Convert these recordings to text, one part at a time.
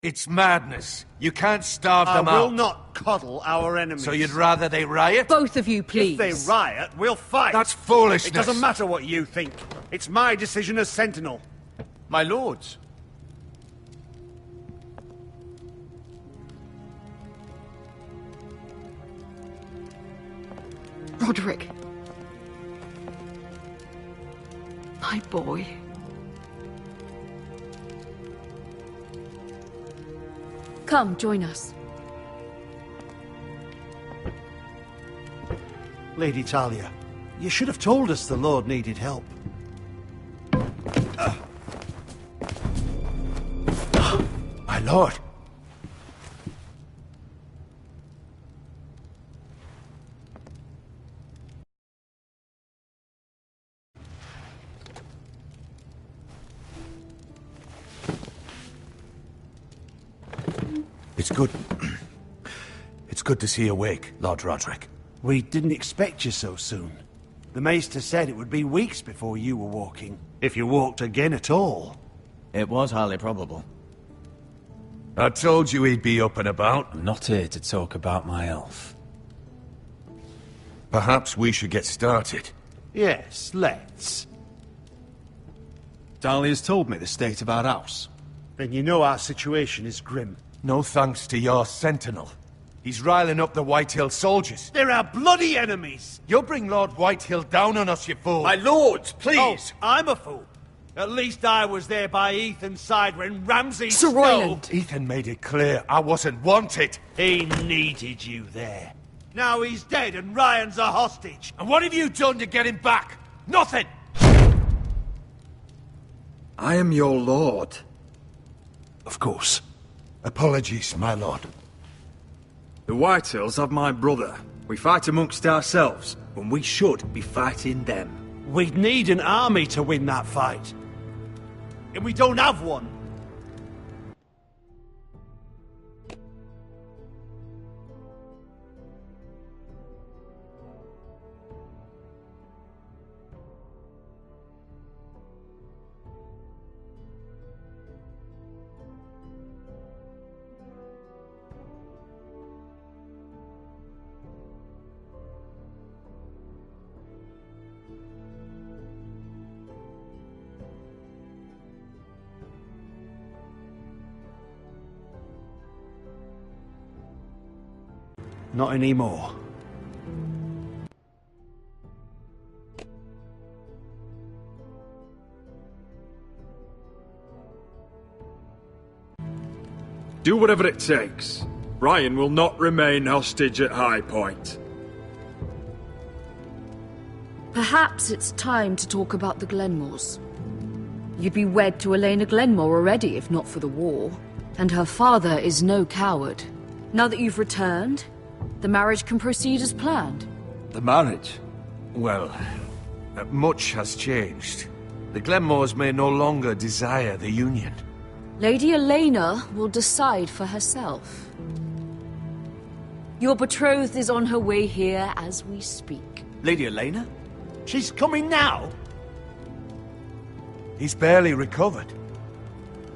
It's madness. You can't starve them I will out. not coddle our enemies. So you'd rather they riot? Both of you, please. If they riot, we'll fight. That's foolishness. It doesn't matter what you think. It's my decision as Sentinel. My lords. Roderick. My boy. Come, join us. Lady Talia, you should have told us the Lord needed help. My lord. It's good. It's good to see you awake, Lord Roderick. We didn't expect you so soon. The Maester said it would be weeks before you were walking, if you walked again at all. It was highly probable. I told you he'd be up and about. I'm not here to talk about my elf. Perhaps we should get started. Yes, let's. Dahlia's told me the state of our house. Then you know our situation is grim. No thanks to your sentinel. He's riling up the Whitehill soldiers. They're our bloody enemies! You'll bring Lord Whitehill down on us, you fool! My lords, please! Oh, I'm a fool. At least I was there by Ethan's side when Ramsay Sir Snow... Royland. Ethan made it clear I wasn't wanted. He needed you there. Now he's dead and Ryan's a hostage. And what have you done to get him back? Nothing! I am your lord. Of course. Apologies, my lord. The Whitehills have my brother. We fight amongst ourselves, when we should be fighting them. We'd need an army to win that fight. And we don't have one. Not anymore. Do whatever it takes. Ryan will not remain hostage at High Point. Perhaps it's time to talk about the Glenmores. You'd be wed to Elena Glenmore already if not for the war. And her father is no coward. Now that you've returned, the marriage can proceed as planned. The marriage? Well, much has changed. The Glenmores may no longer desire the union. Lady Elena will decide for herself. Your betrothed is on her way here as we speak. Lady Elena? She's coming now? He's barely recovered.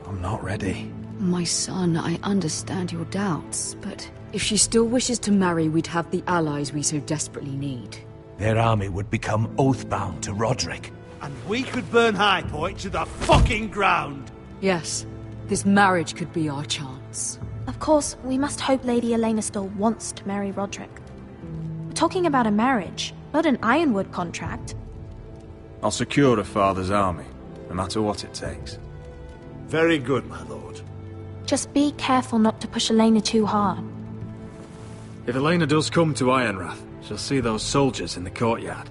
I'm not ready. My son, I understand your doubts, but if she still wishes to marry, we'd have the allies we so desperately need. Their army would become oath-bound to Roderick. And we could burn High Point to the fucking ground! Yes, this marriage could be our chance. Of course, we must hope Lady Elena still wants to marry Roderick. We're talking about a marriage, not an Ironwood contract. I'll secure her father's army, no matter what it takes. Very good, my lord. Just be careful not to push Elena too hard. If Elena does come to Ironrath, she'll see those soldiers in the courtyard.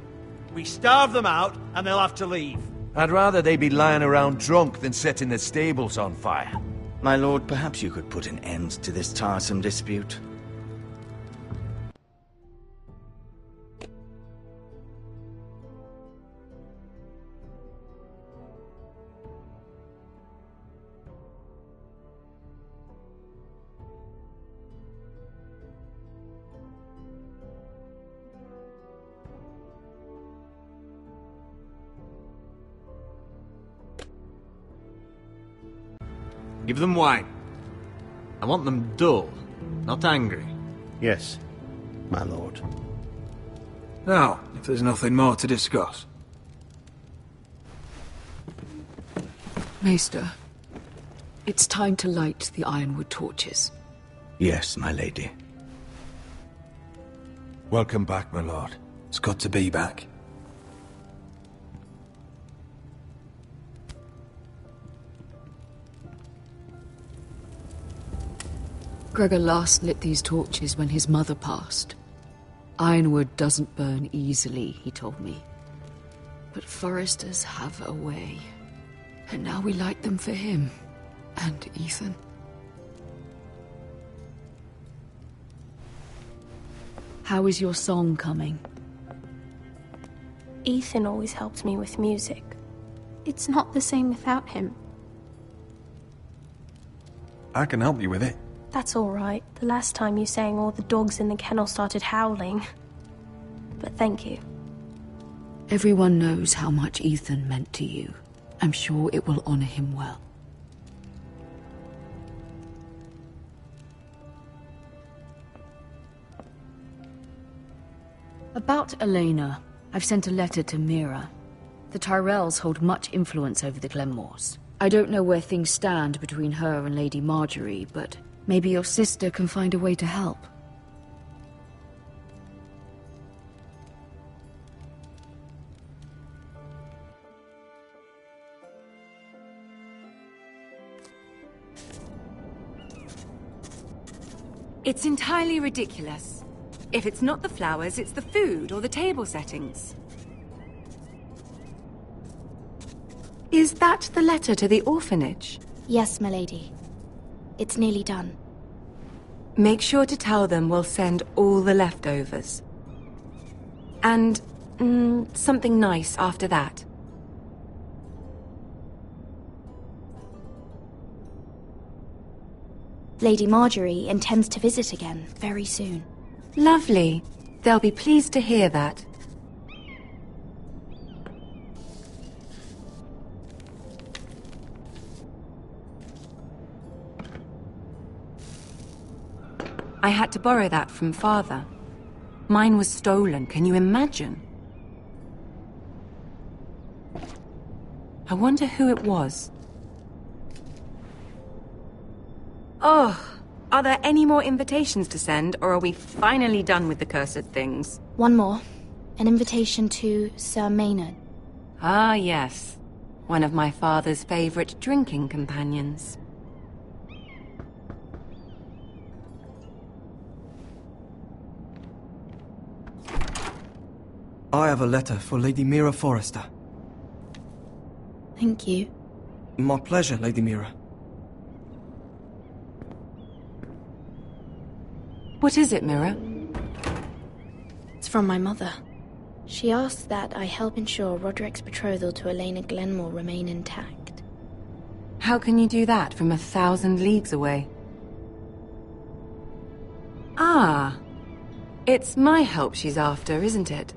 We starve them out, and they'll have to leave. I'd rather they be lying around drunk than setting the stables on fire. My lord, perhaps you could put an end to this tiresome dispute. Give them wine. I want them dull, not angry. Yes, my lord. Now, if there's nothing more to discuss. Maester, it's time to light the ironwood torches. Yes, my lady. Welcome back, my lord. It's good to be back. Gregor last lit these torches when his mother passed. Ironwood doesn't burn easily, he told me. But foresters have a way. And now we light them for him. And Ethan. How is your song coming? Ethan always helps me with music. It's not the same without him. I can help you with it. That's all right. The last time you sang, all the dogs in the kennel started howling. But thank you. Everyone knows how much Ethan meant to you. I'm sure it will honor him well. About Elena, I've sent a letter to Mira. The Tyrells hold much influence over the Glenmores. I don't know where things stand between her and Lady Marjorie, but maybe your sister can find a way to help. It's entirely ridiculous. If it's not the flowers, it's the food or the table settings. Is that the letter to the orphanage? Yes, my lady. It's nearly done. Make sure to tell them we'll send all the leftovers. And, something nice after that. Lady Marjorie intends to visit again very soon. Lovely. They'll be pleased to hear that. I had to borrow that from Father. Mine was stolen, can you imagine? I wonder who it was. Oh, are there any more invitations to send, or are we finally done with the cursed things? One more. An invitation to Sir Maynard. Ah, yes. One of my father's favorite drinking companions. I have a letter for Lady Mira Forrester. Thank you. My pleasure, Lady Mira. What is it, Mira? It's from my mother. She asks that I help ensure Roderick's betrothal to Elena Glenmore remain intact. How can you do that from 1,000 leagues away? Ah, it's my help she's after, isn't it?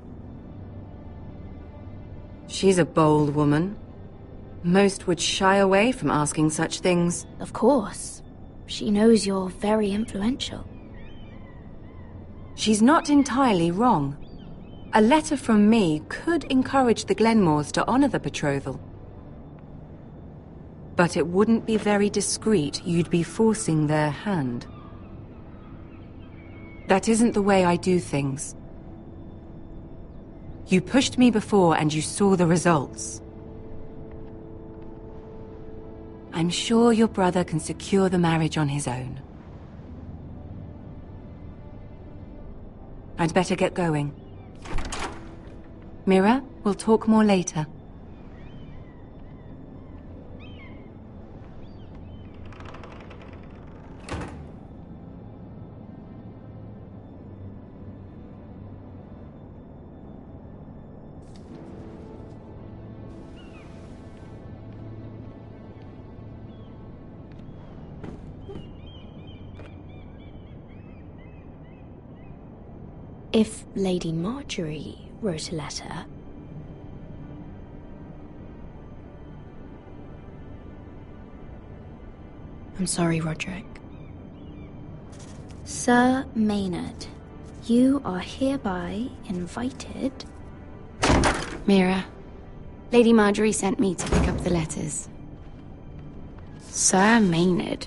She's a bold woman. Most would shy away from asking such things. Of course. She knows you're very influential. She's not entirely wrong. A letter from me could encourage the Glenmores to honor the betrothal. But it wouldn't be very discreet. You'd be forcing their hand. That isn't the way I do things. You pushed me before and you saw the results. I'm sure your brother can secure the marriage on his own. I'd better get going. Mira, we'll talk more later. If Lady Marjorie wrote a letter... I'm sorry, Roderick. Sir Maynard, you are hereby invited... Mira, Lady Marjorie sent me to pick up the letters. Sir Maynard?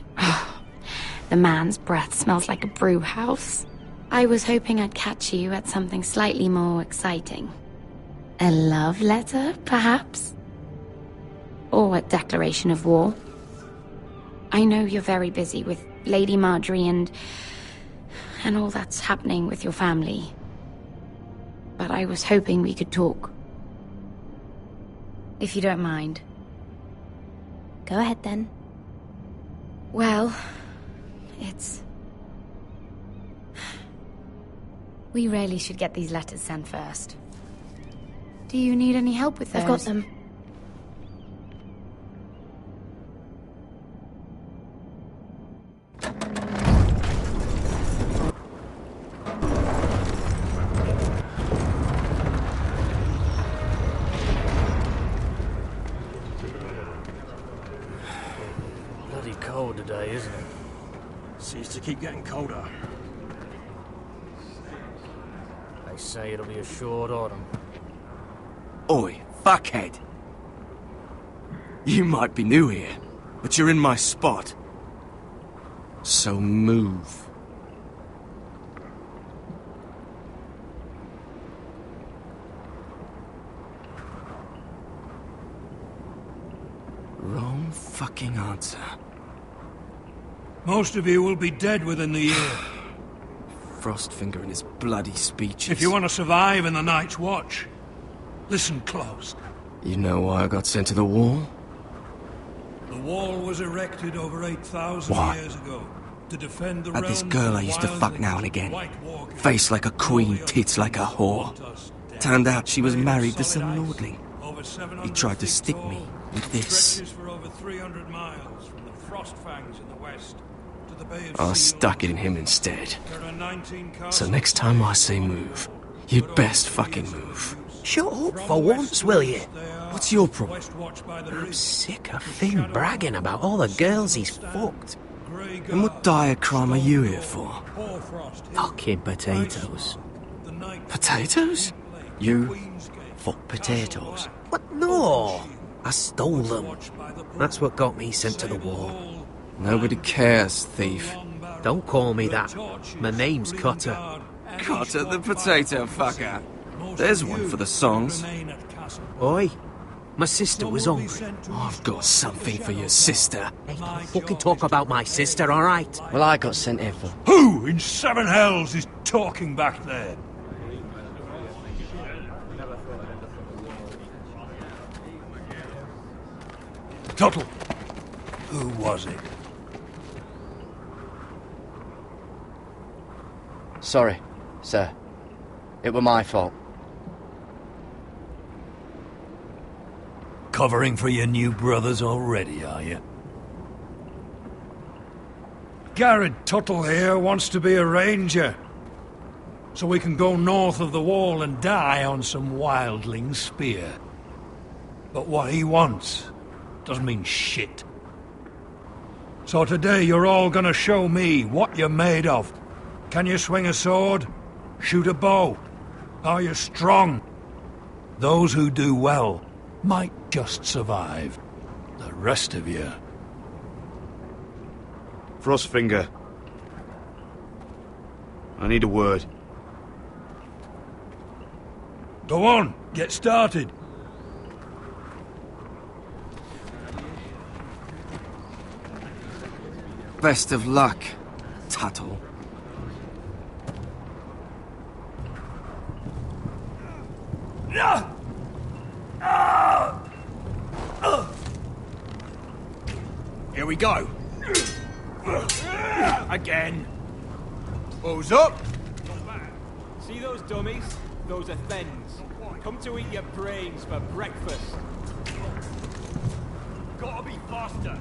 The man's breath smells like a brew house. I was hoping I'd catch you at something slightly more exciting. A love letter, perhaps? Or a declaration of war? I know you're very busy with Lady Marjorie and all that's happening with your family. But I was hoping we could talk. If you don't mind. Go ahead then. Well, we really should get these letters sent first. Do you need any help with those? I've got them. Bloody cold today, isn't it? Seems to keep getting colder. They say it'll be a short autumn. Oi, fuckhead. You might be new here, but you're in my spot. So move. Wrong fucking answer. Most of you will be dead within the year. Frostfinger and his bloody speeches. If you want to survive in the Night's Watch, listen close. You know why I got sent to the wall? The wall was erected over 8,000 years ago to defend the Had this realms girl of I used to fuck now and again. White Walkers. Face like a queen, tits like a whore. Turned out she was married to some lordling. He tried to stick me with this. Stretches for over 300 miles from the Frostfangs in the west to the Bay of I Seals. stuck it in him instead. There are 19 castles. So next time I say move, you'd best fucking move. Shut up for once, will you? What's your problem? I'm sick of Finn bragging about all the girls he's fucked. And what dire crime are you here for? Fucking potatoes. Potatoes? You? Fuck potatoes. What? No! I stole them. That's what got me sent to the wall. Nobody cares, thief. Don't call me that. My name's Cutter. Cutter the potato fucker. There's one for the songs. Oi, my sister was hungry. I've got something for your sister. Hey, don't fucking talk about my sister, alright? Well, I got sent here for... Who in seven hells is talking back there? Tuttle, who was it? Sorry, sir. It were my fault. Covering for your new brothers already, are you? Garrett Tuttle here wants to be a ranger. So we can go north of the wall and die on some wildling spear. But what he wants doesn't mean shit. So today you're all gonna show me what you're made of. Can you swing a sword? Shoot a bow? Are you strong? Those who do well might just survive. The rest of you... Frostfinger. I need a word. Go on, get started. Best of luck, Tuttle. Here we go. Again. Who's up? See those dummies? Those are Thens. Come to eat your brains for breakfast. Gotta be faster.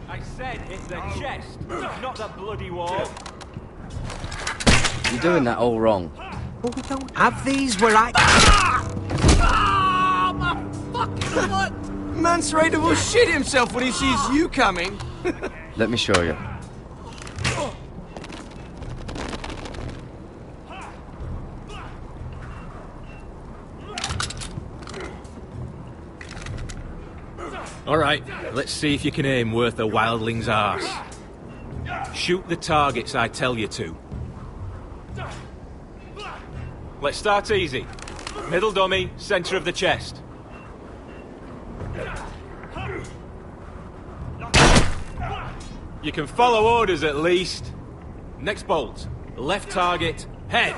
I said hit the chest, not the bloody wall. You're doing that all wrong. But we don't have these where I... My Mance Raider will shit himself when he sees you coming. Let me show you. Alright, let's see if you can aim worth a wildling's arse. Shoot the targets I tell you to. Let's start easy. Middle dummy, centre of the chest. You can follow orders at least. Next bolt. Left target, head.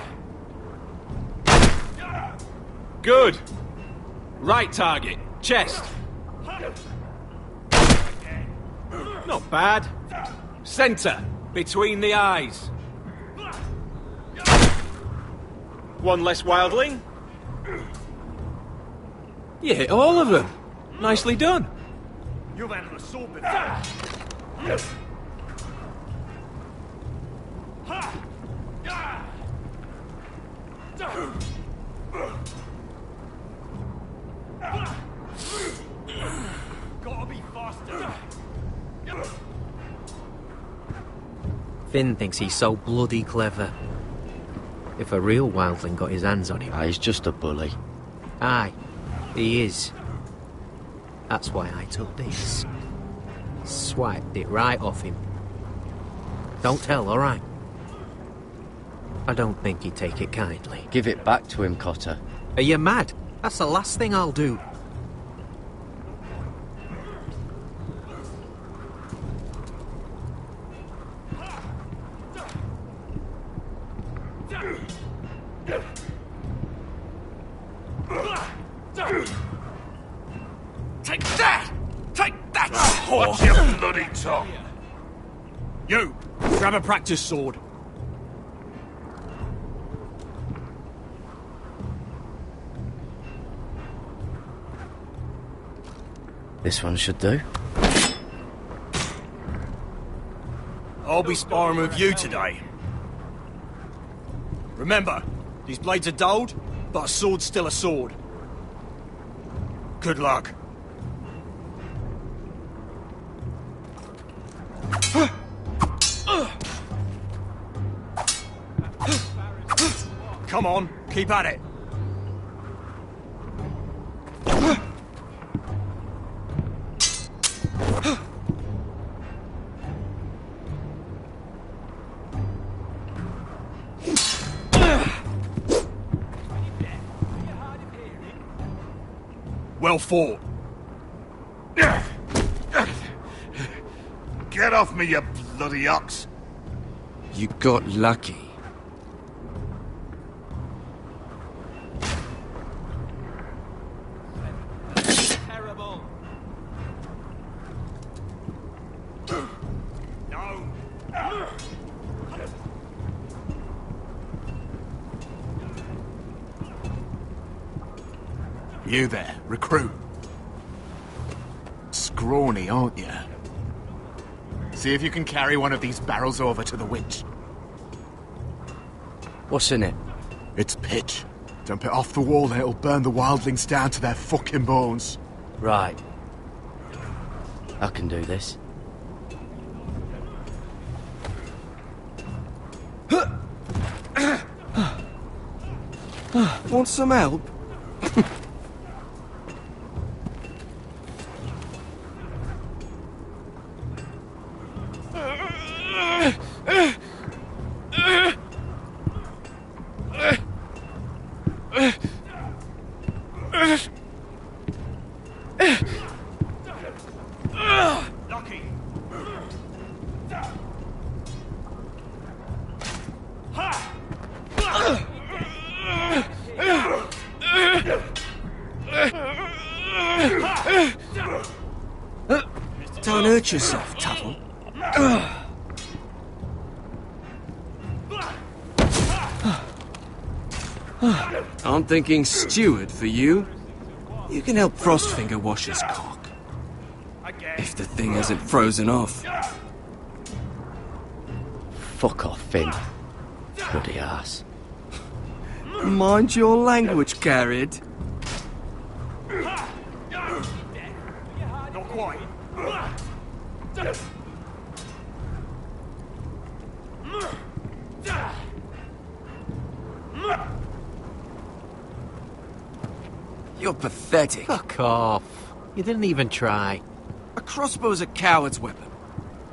Good. Right target, chest. Not bad. Centre, between the eyes. One less wildling. You hit all of them. Nicely done. You've handled a sword before. Gotta be faster. Finn thinks he's so bloody clever. If a real wildling got his hands on him... He's just a bully. Aye, he is. That's why I took this. Swiped it right off him. Don't tell, alright? I don't think he'd take it kindly. Give it back to him, Cotter. Are you mad? That's the last thing I'll do. Take that! Take that! What's your bloody tongue? You! Grab a practice sword. This one should do. I'll be sparring with you today. Remember, these blades are dulled, but a sword's still a sword. Good luck. Come on, keep at it. Well fought. Get off me, you bloody ox. You got lucky. Terrible. No. You there, recruit. Scrawny, aren't you? See if you can carry one of these barrels over to the witch. What's in it? It's pitch. Dump it off the wall and it'll burn the wildlings down to their fucking bones. Right. I can do this. Want some help? Lucky. Don't hurt yourself, Tuttle. I'm thinking steward for you. You can help Frostfinger wash his cock. If the thing hasn't frozen off. Fuck off, Finn. Bloody ass. Mind your language, Carried. quiet. You're pathetic. Fuck off. You didn't even try. A crossbow's a coward's weapon.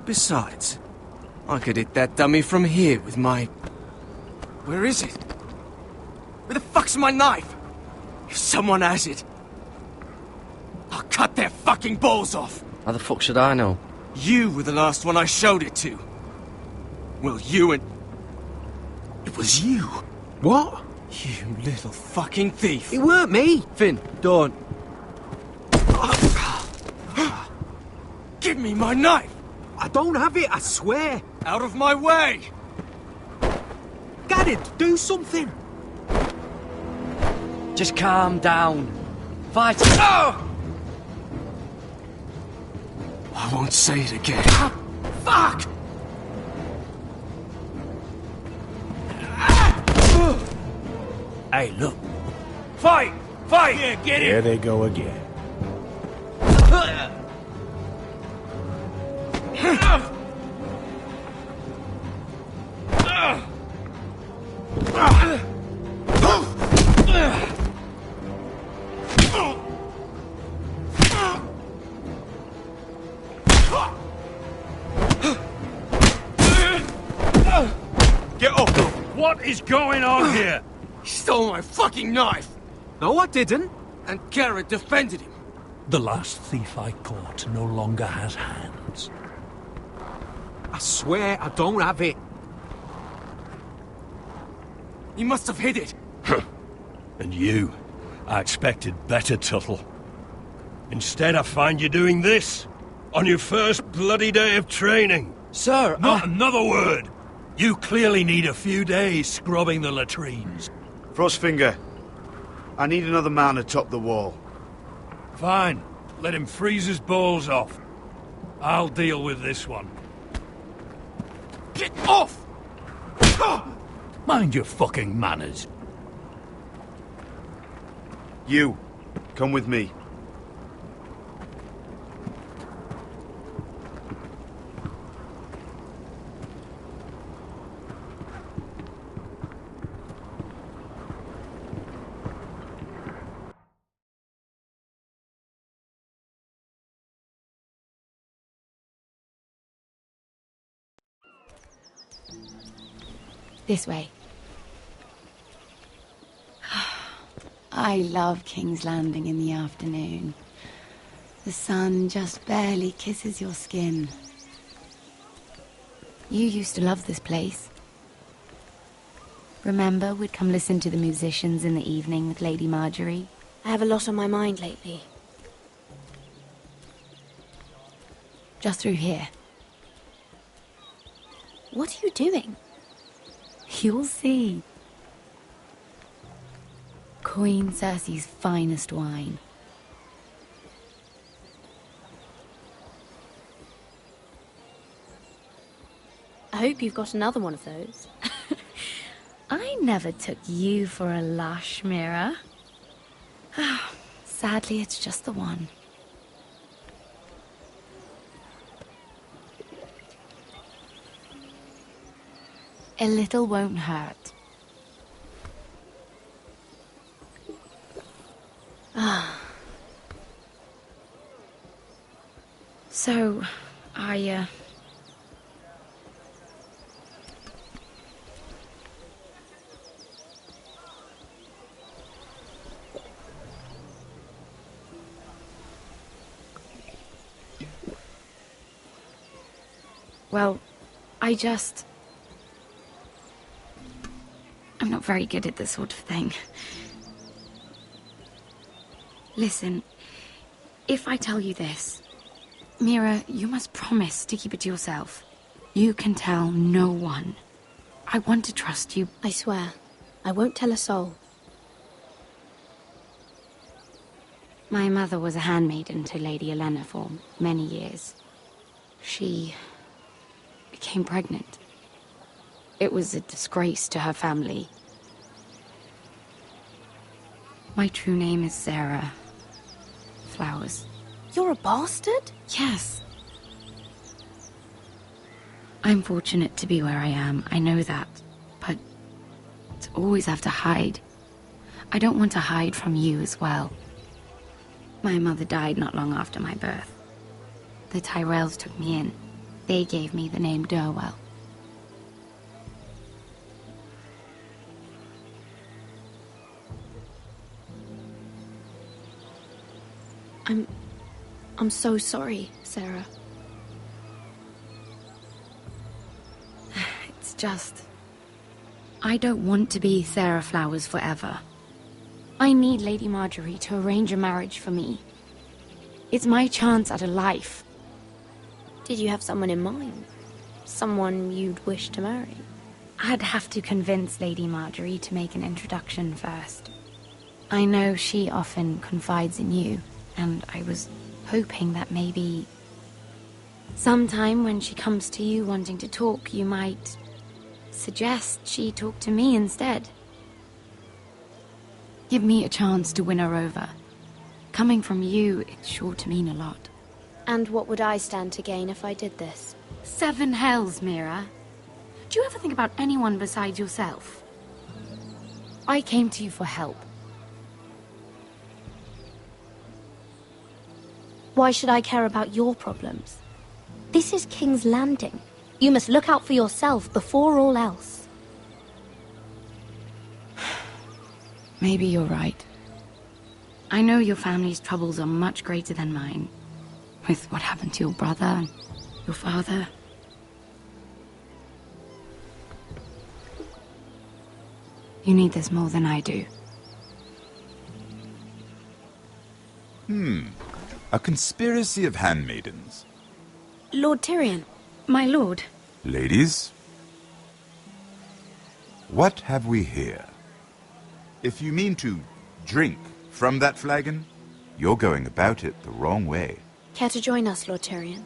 Besides, I could hit that dummy from here with my... Where is it? Where the fuck's my knife? If someone has it, I'll cut their fucking balls off. How the fuck should I know? You were the last one I showed it to. Well, you and... It was you. What? You little fucking thief. It weren't me. Finn, don't. Give me my knife! I don't have it, I swear. Out of my way! Garrett, do something. Just calm down. Fight. Oh! I won't say it again. Fuck! Hey, look. Fight! Fight! Yeah, get it! There they go again. Get up! What is going on here? He stole my fucking knife! No, I didn't. And Garrett defended him. The last thief I caught no longer has hands. I swear I don't have it. He must have hid it. And you, I expected better, Tuttle. Instead, I find you doing this on your first bloody day of training. Sir, Not another word! You clearly need a few days scrubbing the latrines. Frostfinger, I need another man atop the wall. Fine. Let him freeze his balls off. I'll deal with this one. Get off! Mind your fucking manners. You, come with me. This way. I love King's Landing in the afternoon. The sun just barely kisses your skin. You used to love this place. Remember, we'd come listen to the musicians in the evening with Lady Marjorie? I have a lot on my mind lately. Just through here. What are you doing? You'll see. Queen Cersei's finest wine. I hope you've got another one of those. I never took you for a lush, Mira. Sadly, it's just the one. A little won't hurt. Ah. So, well, I'm not very good at this sort of thing. Listen, if I tell you this, Mira, you must promise to keep it to yourself. You can tell no one. I want to trust you. I swear, I won't tell a soul. My mother was a handmaiden to Lady Olenna for many years. She became pregnant. It was a disgrace to her family. My true name is Sarah Flowers. You're a bastard? Yes. I'm fortunate to be where I am, I know that. But to always have to hide. I don't want to hide from you as well. My mother died not long after my birth. The Tyrells took me in. They gave me the name Durwell. I'm so sorry, Sarah. It's just... I don't want to be Sarah Flowers forever. I need Lady Marjorie to arrange a marriage for me. It's my chance at a life. Did you have someone in mind? Someone you'd wish to marry? I'd have to convince Lady Marjorie to make an introduction first. I know she often confides in you, and I was hoping that maybe... sometime when she comes to you wanting to talk, you might suggest she talk to me instead. Give me a chance to win her over. Coming from you, it's sure to mean a lot. And what would I stand to gain if I did this? 7 hells, Mira. Do you ever think about anyone besides yourself? I came to you for help. Why should I care about your problems? This is King's Landing. You must look out for yourself before all else. Maybe you're right. I know your family's troubles are much greater than mine. With what happened to your brother and your father. You need this more than I do. A conspiracy of handmaidens. Lord Tyrion. My lord. Ladies, what have we here? If you mean to drink from that flagon, you're going about it the wrong way. Care to join us, Lord Tyrion?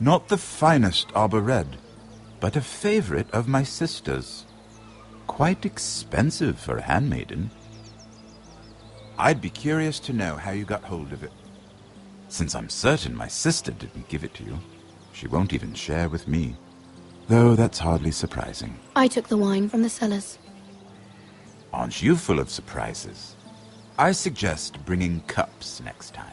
Not the finest arbor red, but a favorite of my sister's. Quite expensive for a handmaiden. I'd be curious to know how you got hold of it. Since I'm certain my sister didn't give it to you, she won't even share with me. Though that's hardly surprising. I took the wine from the cellars. Aren't you full of surprises? I suggest bringing cups next time.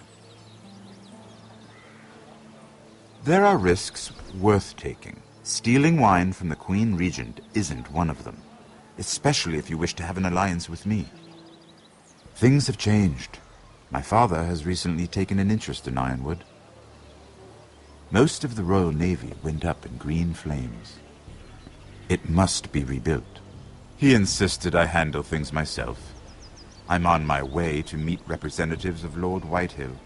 There are risks worth taking. Stealing wine from the Queen Regent isn't one of them, especially if you wish to have an alliance with me. Things have changed. My father has recently taken an interest in Ironwood. Most of the Royal Navy went up in green flames. It must be rebuilt. He insisted I handle things myself. I'm on my way to meet representatives of Lord Whitehill.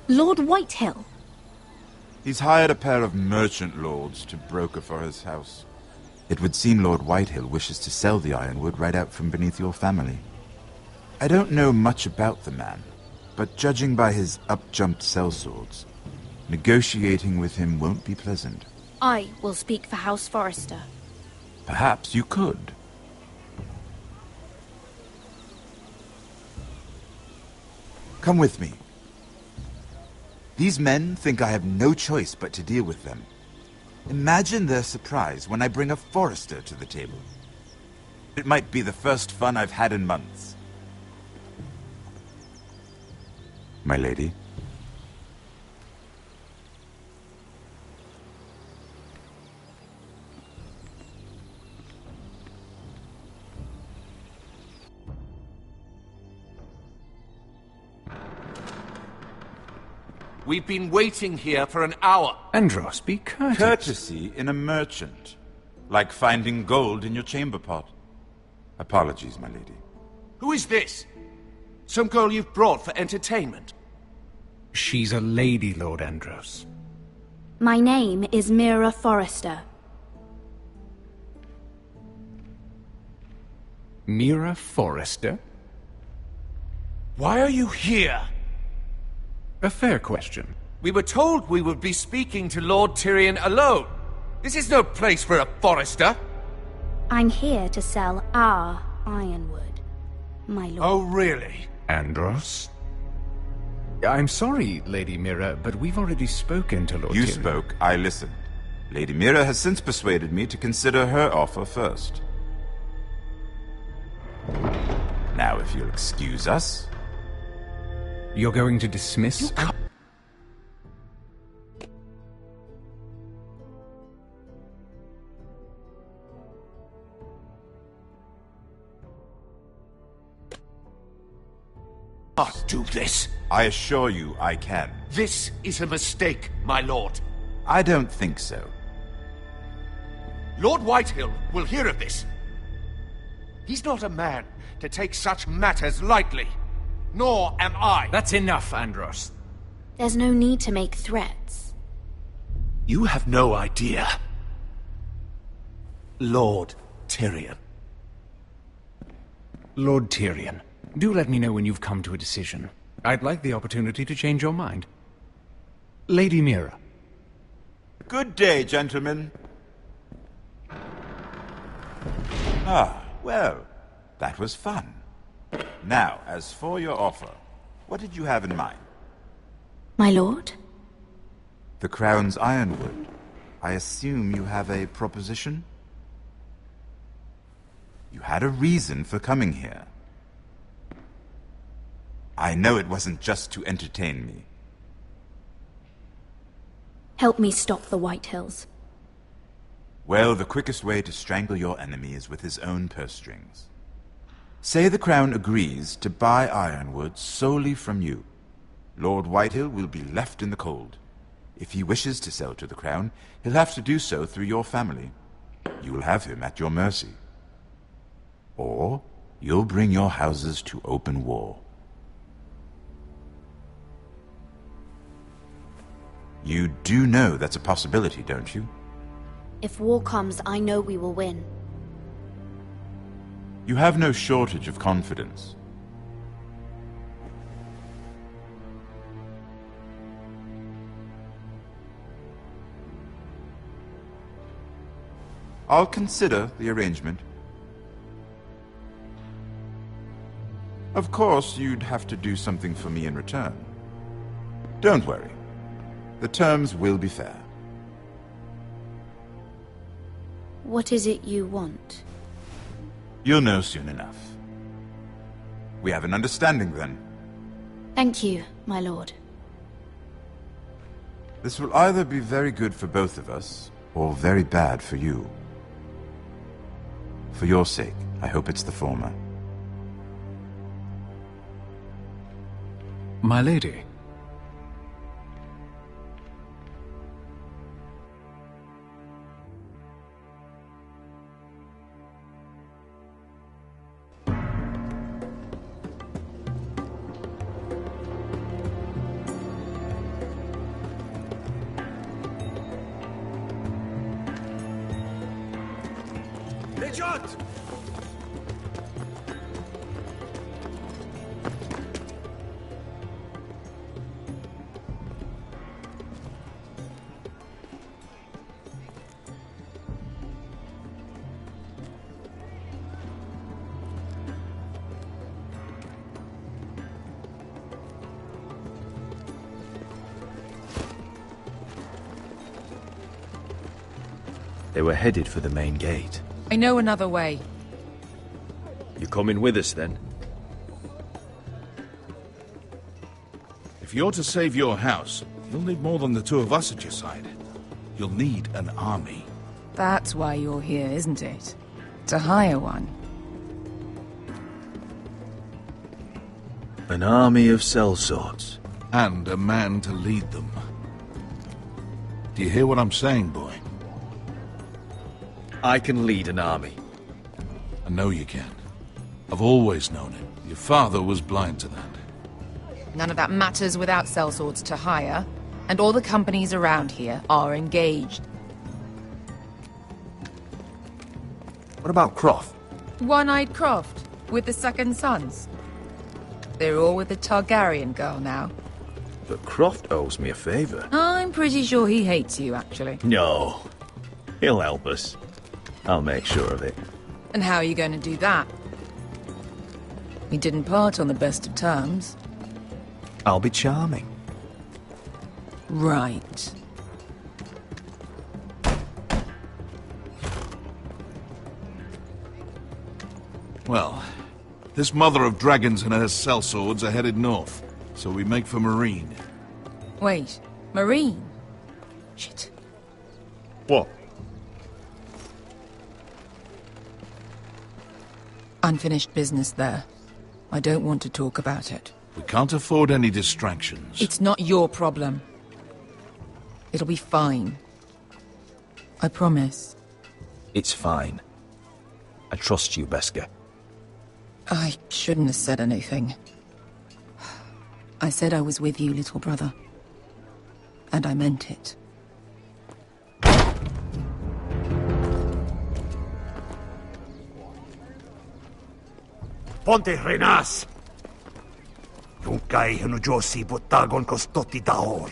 Lord Whitehill? He's hired a pair of merchant lords to broker for his house. It would seem Lord Whitehill wishes to sell the Ironwood right out from beneath your family. I don't know much about the man, but judging by his up-jumped sellswords, negotiating with him won't be pleasant. I will speak for House Forrester. Perhaps you could. Come with me. These men think I have no choice but to deal with them. Imagine their surprise when I bring a Forrester to the table. It might be the first fun I've had in months. My lady. We've been waiting here for an hour. Andros, be courteous. Courtesy in a merchant. Like finding gold in your chamber pot. Apologies, my lady. Who is this? Some girl you've brought for entertainment? She's a lady, Lord Andros. My name is Mira Forrester. Mira Forrester? Why are you here? A fair question. We were told we would be speaking to Lord Tyrion alone. This is no place for a Forrester. I'm here to sell our Ironwood, my lord. Oh, really? Andros? I'm sorry, Lady Mira, but we've already spoken to Lord Tyrion. You spoke, I listened. Lady Mira has since persuaded me to consider her offer first. Now, if you'll excuse us... You're going to dismiss... Not do this. I assure you I can. This is a mistake, my lord. I don't think so. Lord Whitehill will hear of this. He's not a man to take such matters lightly. Nor am I. That's enough, Andros. There's no need to make threats. You have no idea. Lord Tyrion. Lord Tyrion, do let me know when you've come to a decision. I'd like the opportunity to change your mind. Lady Mira. Good day, gentlemen. Ah, well, that was fun. Now, as for your offer, what did you have in mind? My lord? The Crown's Ironwood. I assume you have a proposition? You had a reason for coming here. I know it wasn't just to entertain me. Help me stop the Whitehills. Well, the quickest way to strangle your enemy is with his own purse strings. Say the Crown agrees to buy Ironwood solely from you. Lord Whitehill will be left in the cold. If he wishes to sell to the Crown, he'll have to do so through your family. You will have him at your mercy. Or you'll bring your houses to open war. You do know that's a possibility, don't you? If war comes, I know we will win. You have no shortage of confidence. I'll consider the arrangement. Of course, you'd have to do something for me in return. Don't worry. The terms will be fair. What is it you want? You'll know soon enough. We have an understanding then. Thank you, my lord. This will either be very good for both of us, or very bad for you. For your sake, I hope it's the former. My lady. Nejat! They were headed for the main gate. I know another way. You coming with us, then? If you're to save your house, you'll need more than the two of us at your side. You'll need an army. That's why you're here, isn't it? To hire one. An army of sellswords. And a man to lead them. Do you hear what I'm saying, boy? I can lead an army. I know you can. I've always known it. Your father was blind to that. None of that matters without sellswords to hire, and all the companies around here are engaged. What about Croft? One-Eyed Croft, with the second sons. They're all with the Targaryen girl now. But Croft owes me a favor. I'm pretty sure he hates you, actually. No. He'll help us. I'll make sure of it. And how are you going to do that? We didn't part on the best of terms. I'll be charming. Right. Well, this mother of dragons and her sellswords are headed north, so we make for Marine. Wait, Marine? Shit. What? Unfinished business there. I don't want to talk about it. We can't afford any distractions. It's not your problem. It'll be fine. I promise. It's fine. I trust you, Beskha. I shouldn't have said anything. I said I was with you, little brother. And I meant it. Ponte Renas! Yung kay Hanujosi Botagon Kostoti Dahor.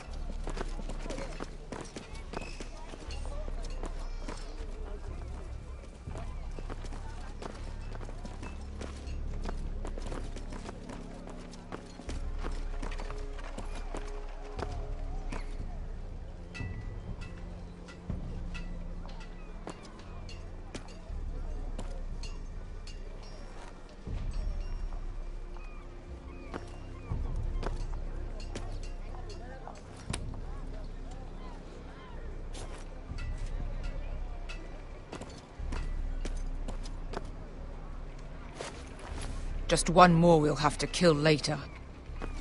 Just one more we'll have to kill later.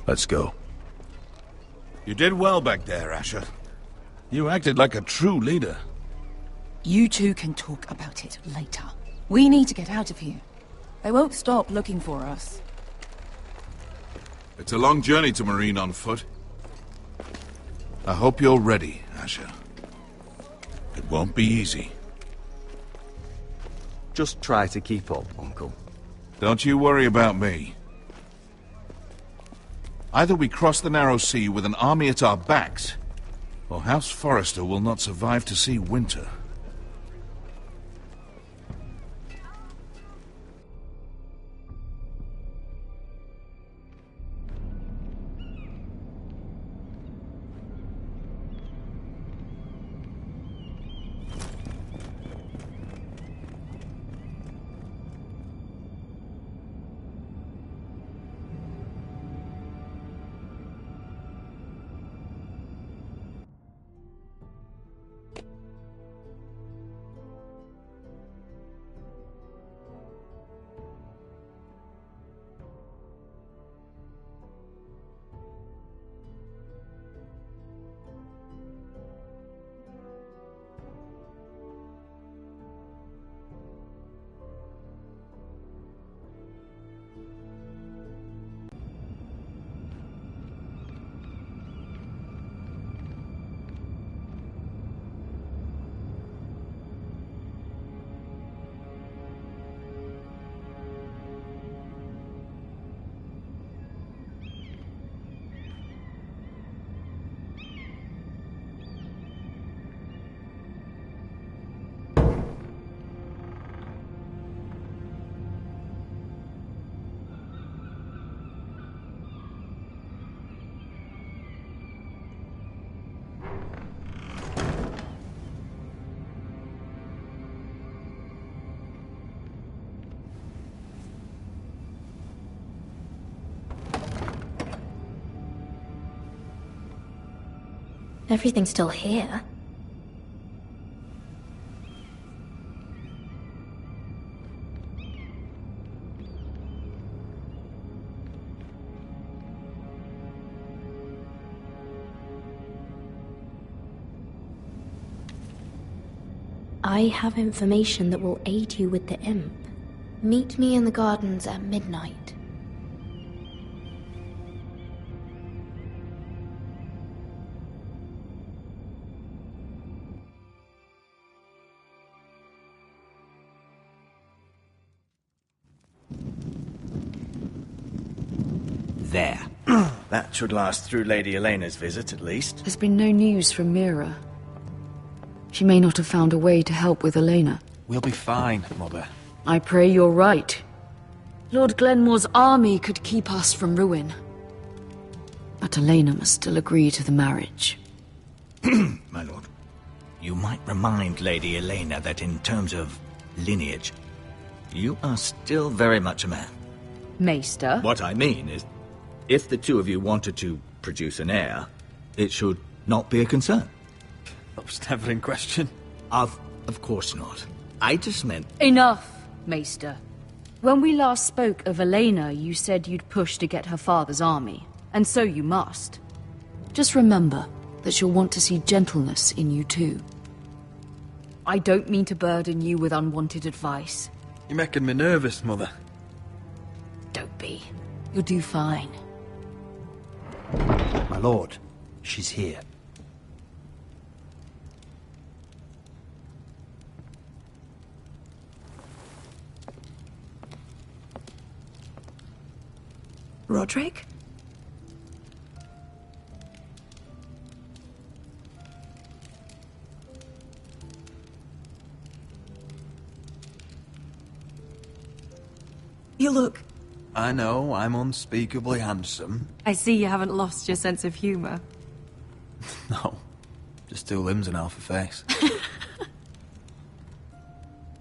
Let's go. You did well back there, Asher. You acted like a true leader. You two can talk about it later. We need to get out of here. They won't stop looking for us. It's a long journey to Marine on foot. I hope you're ready, Asher. It won't be easy. Just try to keep up, Uncle. Don't you worry about me. Either we cross the narrow sea with an army at our backs, or House Forrester will not survive to see winter. everything's still here. I have information that will aid you with the imp. Meet me in the gardens at midnight. There. That should last through Lady Elena's visit, at least. There's been no news from Mira. She may not have found a way to help with Elena. We'll be fine, Mother. I pray you're right. Lord Glenmore's army could keep us from ruin. But Elena must still agree to the marriage. My lord. You might remind Lady Elena that in terms of lineage, you are still very much a man. Maester? What I mean is, if the two of you wanted to produce an heir, it should not be a concern. That was never in question. Of course not. I just meant... Enough, Maester. When we last spoke of Elena, you said you'd push to get her father's army. And so you must. Just remember that she'll want to see gentleness in you too. I don't mean to burden you with unwanted advice. You're making me nervous, Mother. Don't be. You'll do fine. My lord, she's here. Roderick? You look... I know, I'm unspeakably handsome. I see you haven't lost your sense of humor. No, just two limbs and half a face.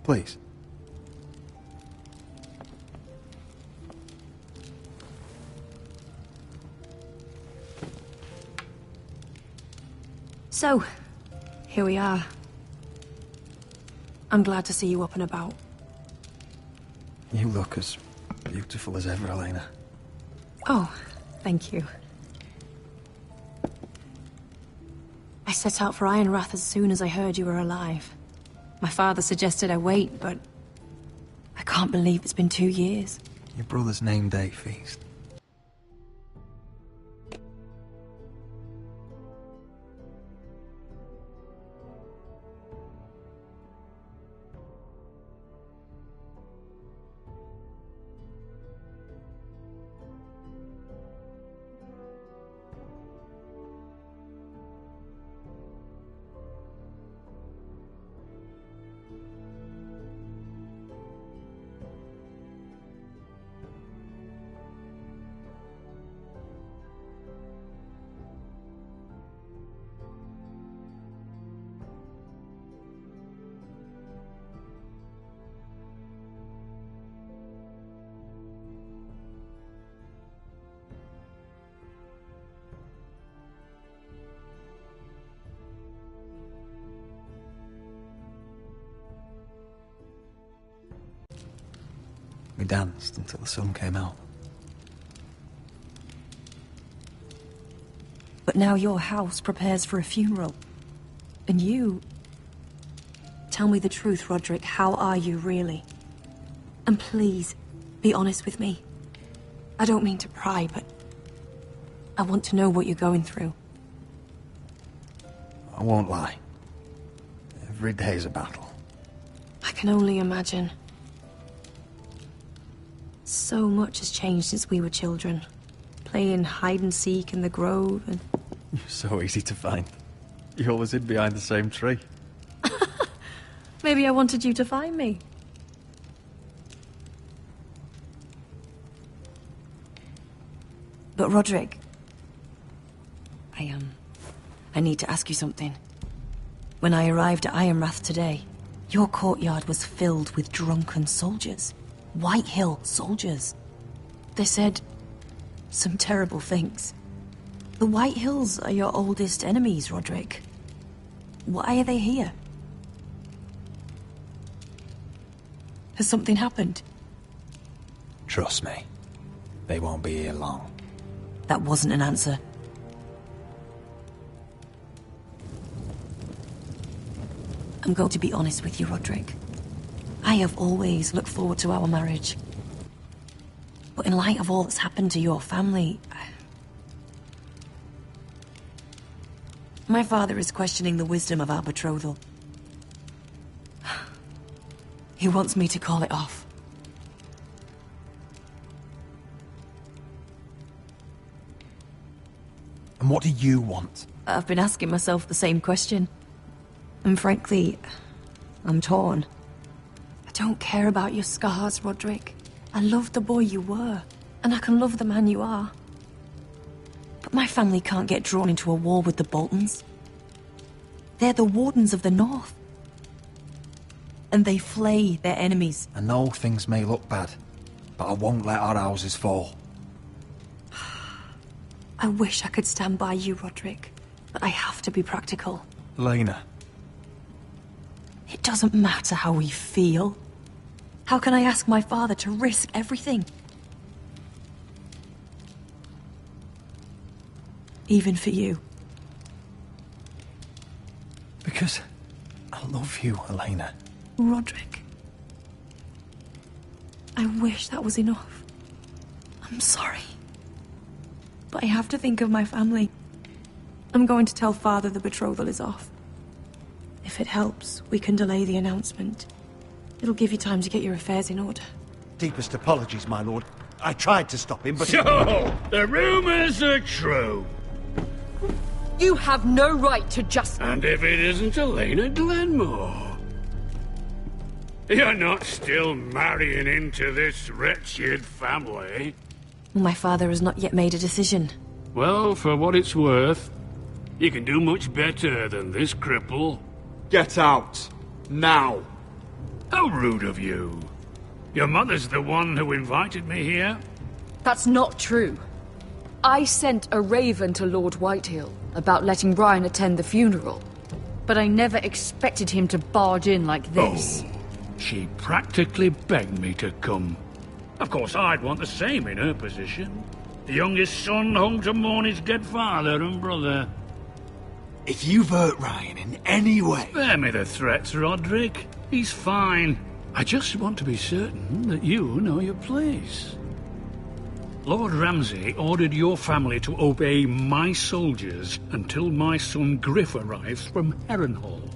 Please. So, here we are. I'm glad to see you up and about. You look as beautiful as ever, Elena. Oh, thank you. I set out for Ironrath as soon as I heard you were alive. My father suggested I wait, but I can't believe it's been 2 years. Your brother's name day feast. We danced until the sun came out. But now your house prepares for a funeral. And you... Tell me the truth, Roderick. How are you, really? And please, be honest with me. I don't mean to pry, but... I want to know what you're going through. I won't lie. Every day's a battle. I can only imagine. So much has changed since we were children. Playing hide-and-seek in the grove and... You're so easy to find. You always hid behind the same tree. Maybe I wanted you to find me. But Roderick... I need to ask you something. When I arrived at Ironrath today, your courtyard was filled with drunken soldiers. White Hill soldiers. They said some terrible things. The White Hills are your oldest enemies, Roderick. Why are they here? Has something happened? Trust me, they won't be here long. That wasn't an answer. I'm going to be honest with you, Roderick. I have always looked forward to our marriage. But in light of all that's happened to your family... My father is questioning the wisdom of our betrothal. He wants me to call it off. And what do you want? I've been asking myself the same question. And frankly, I'm torn. I don't care about your scars, Roderick. I love the boy you were, and I can love the man you are. But my family can't get drawn into a war with the Boltons. They're the Wardens of the North. And they flay their enemies. I know things may look bad, but I won't let our houses fall. I wish I could stand by you, Roderick, but I have to be practical. Lena. It doesn't matter how we feel. How can I ask my father to risk everything? Even for you. Because I love you, Elena. Roderick. I wish that was enough. I'm sorry. But I have to think of my family. I'm going to tell Father the betrothal is off. If it helps, we can delay the announcement. It'll give you time to get your affairs in order. Deepest apologies, my lord. I tried to stop him, but... So, the rumors are true. You have no right to just... And if it isn't Elena Glenmore? You're not still marrying into this wretched family? My father has not yet made a decision. Well, for what it's worth, you can do much better than this cripple. Get out. Now. How rude of you. Your mother's the one who invited me here? That's not true. I sent a raven to Lord Whitehill about letting Ryan attend the funeral. But I never expected him to barge in like this. Oh, she practically begged me to come. Of course, I'd want the same in her position. The youngest son home to mourn his dead father and brother. If you've hurt Ryan in any way... Spare me the threats, Roderick. He's fine. I just want to be certain that you know your place. Lord Ramsay ordered your family to obey my soldiers until my son Griff arrives from Harrenhal.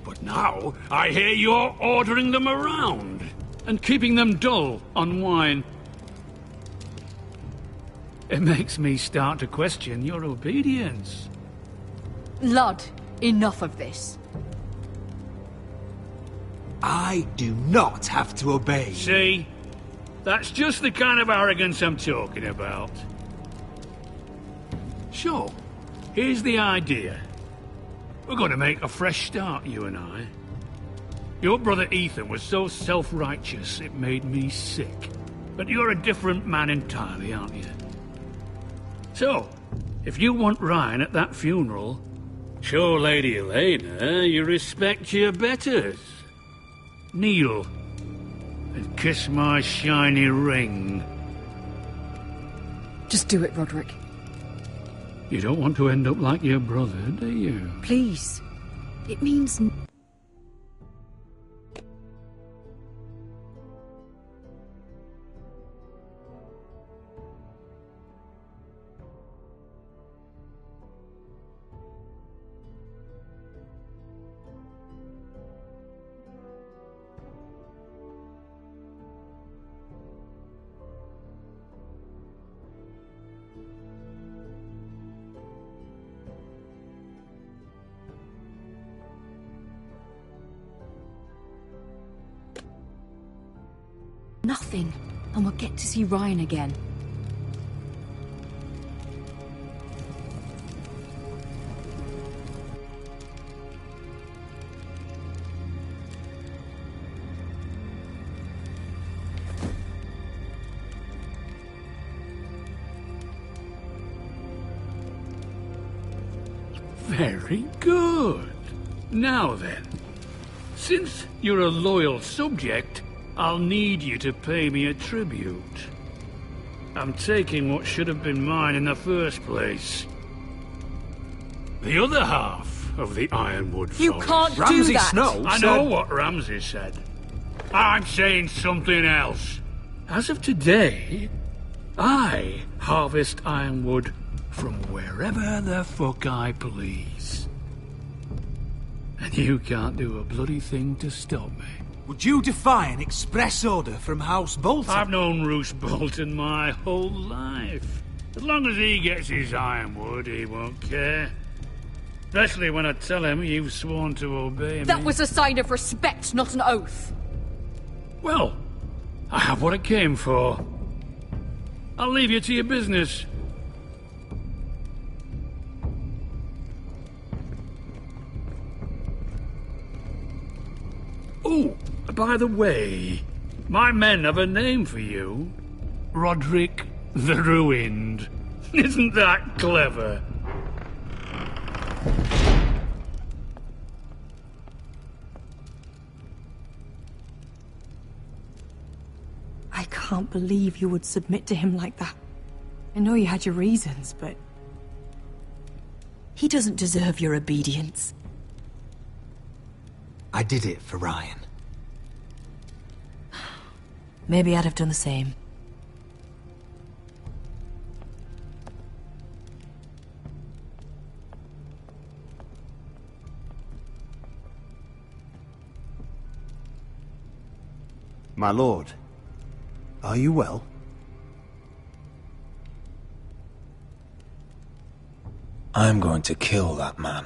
But now, I hear you're ordering them around and keeping them dull on wine. It makes me start to question your obedience. Lud, enough of this. I do not have to obey. See? That's just the kind of arrogance I'm talking about. So, here's the idea. We're going to make a fresh start, you and I. Your brother Ethan was so self-righteous it made me sick. But you're a different man entirely, aren't you? So, if you want Ryan at that funeral, show Lady Elena you respect your betters. Kneel and kiss my shiny ring. Just do it, Roderick. You don't want to end up like your brother, do you? Please. It means... nothing, and we'll get to see Ryan again. Very good. Now then, since you're a loyal subject, I'll need you to pay me a tribute. I'm taking what should have been mine in the first place. The other half of the Ironwood Forest. You can't do that! I know what Ramsay said. I'm saying something else. As of today, I harvest ironwood from wherever the fuck I please. And you can't do a bloody thing to stop me. Would you defy an express order from House Bolton? I've known Roose Bolton my whole life. As long as he gets his ironwood, he won't care. Especially when I tell him you've sworn to obey me. That was a sign of respect, not an oath. Well, I have what I came for. I'll leave you to your business. Oh, by the way, my men have a name for you. Roderick the Ruined. Isn't that clever? I can't believe you would submit to him like that. I know you had your reasons, but... he doesn't deserve your obedience. I did it for Ryan. Maybe I'd have done the same. My lord, are you well? I'm going to kill that man.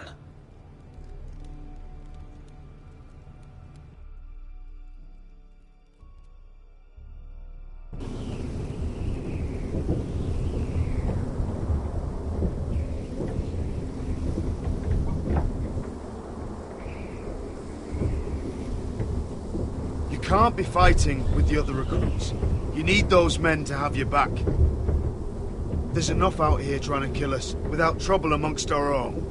You can't be fighting with the other recruits. You need those men to have your back. There's enough out here trying to kill us, without trouble amongst our own.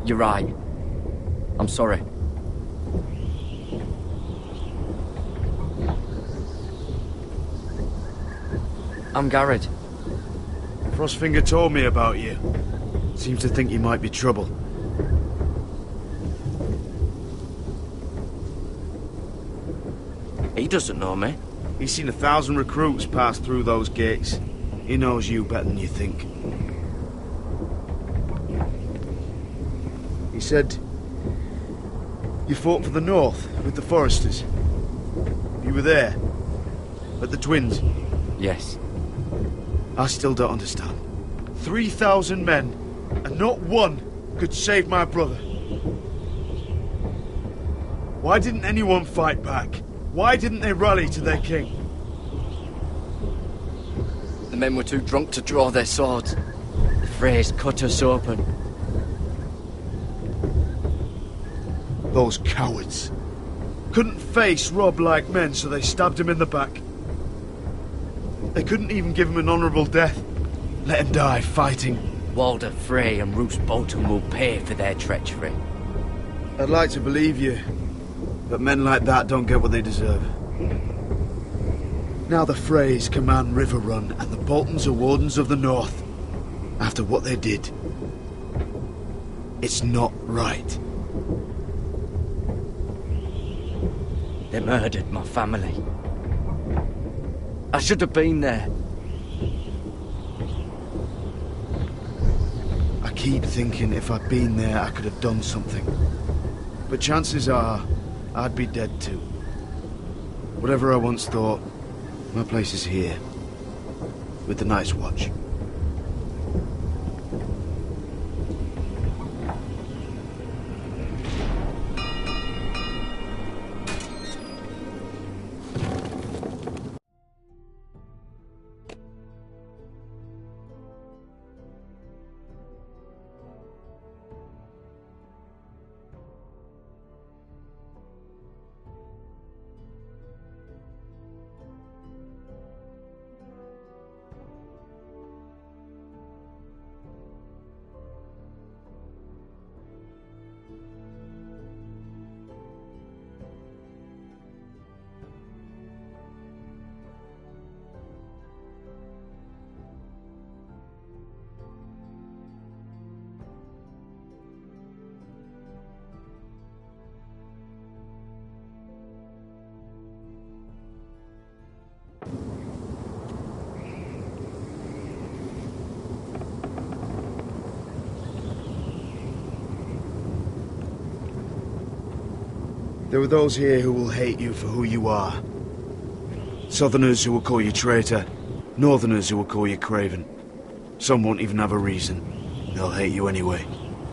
You're right. I'm sorry. I'm Garrett. Frostfinger told me about you. Seems to think you might be trouble. He doesn't know me. He's seen 1,000 recruits pass through those gates. He knows you better than you think. He said you fought for the North with the Foresters. You were there, at the Twins. Yes. I still don't understand. 3,000 men, and not one could save my brother. Why didn't anyone fight back? Why didn't they rally to their king? The men were too drunk to draw their swords. The Freys cut us open. Those cowards. Couldn't face Robb like men, so they stabbed him in the back. They couldn't even give him an honourable death. Let him die fighting. Walder Frey and Roose Bolton will pay for their treachery. I'd like to believe you, but men like that don't get what they deserve. Now the Freys command Riverrun, and the Boltons are Wardens of the North. After what they did. It's not right. They murdered my family. I should have been there. I keep thinking if I'd been there, I could have done something. But chances are, I'd be dead too. Whatever I once thought, my place is here. With the Night's Watch. There are those here who will hate you for who you are. Southerners who will call you traitor. Northerners who will call you craven. Some won't even have a reason. They'll hate you anyway.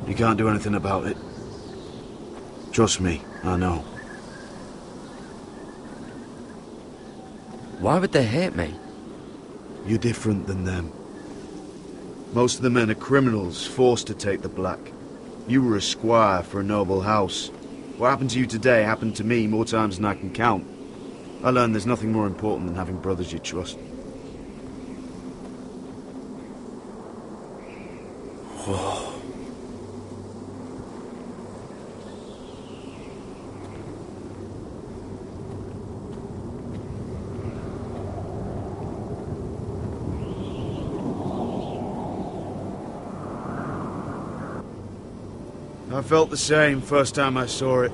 You can't do anything about it. Trust me, I know. Why would they hate me? You're different than them. Most of the men are criminals, forced to take the black. You were a squire for a noble house. What happened to you today happened to me more times than I can count. I learned there's nothing more important than having brothers you trust. Whoa. I felt the same first time I saw it.